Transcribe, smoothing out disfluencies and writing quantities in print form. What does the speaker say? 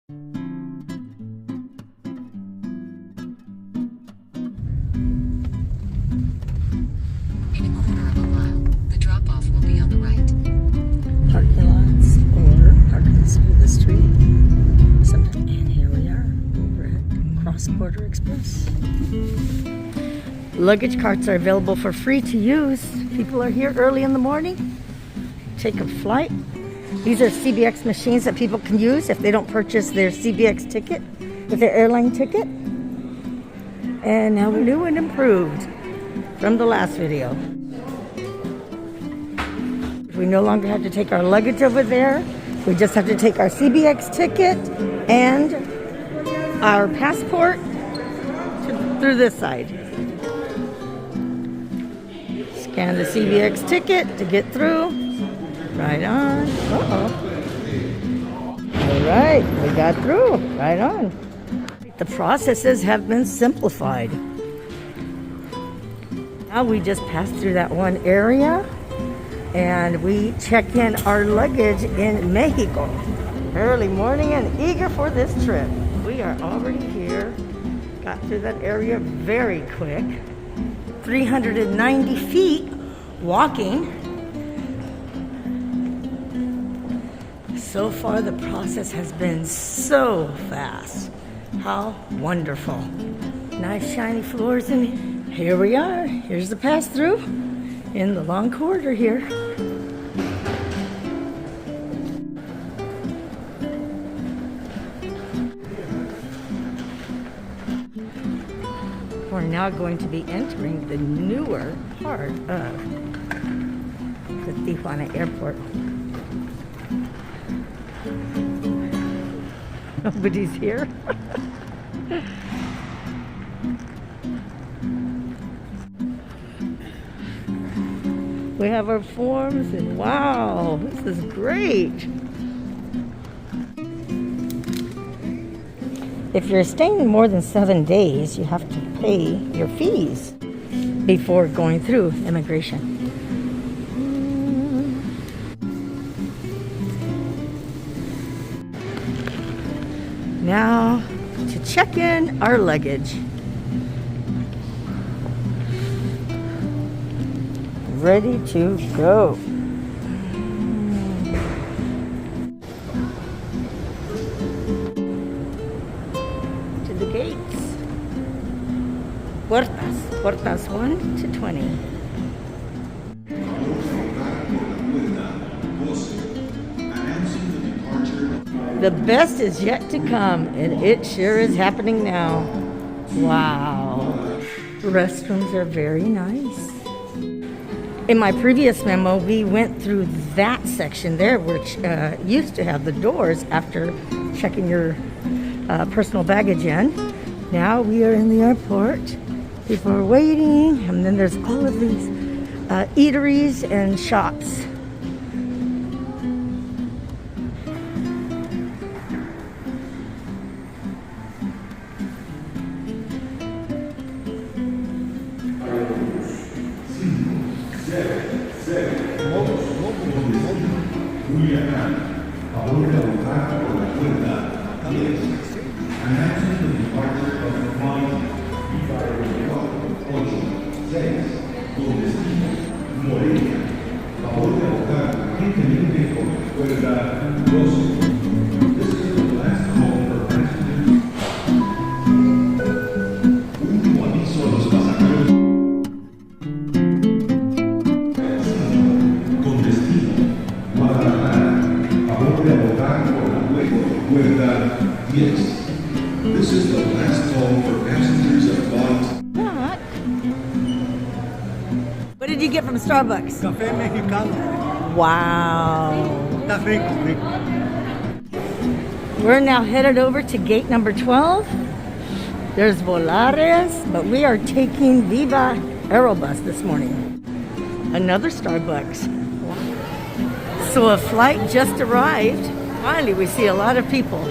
In a quarter of a mile, the drop-off will be on the right. Parking lots or parking through the street. And here we are over at Border Xpress. Luggage carts are available for free to use. People are here early in the morning. Take a flight. These are CBX machines that people can use if they don't purchase their CBX ticket with their airline ticket. And now we're new and improved from the last video. We no longer have to take our luggage over there. We just have to take our CBX ticket and our passport through this side. Scan the CBX ticket to get through. Right on. All right, we got through. Right on. The processes have been simplified. Now we just passed through that one area and we check in our luggage in Mexico. Early morning and eager for this trip. We are already here. Got through that area very quick. 390 feet walking. So far the process has been so fast. How wonderful. Nice shiny floors, and here we are. Here's the pass through in the long corridor here. We're now going to be entering the newer part of the Tijuana Airport. Nobody's here. We have our forms and wow, this is great. If you're staying more than 7 days, you have to pay your fees before going through immigration. Now to check in our luggage. Ready to go. To the gates. Puertas 1 to 20. The best is yet to come, and it sure is happening now. Wow. The restrooms are very nice. In my previous memo, we went through that section there, which used to have the doors after checking your personal baggage in. Now we are in the airport. People are waiting, and then there's all of these eateries and shops. This is the last call for passengers of flight. What did you get from Starbucks? Café Mexicano. Wow. Está rico, rico. We're now headed over to gate number 12. There's Volares, but we are taking Viva Aerobus this morning. Another Starbucks. So a flight just arrived. Finally, we see a lot of people.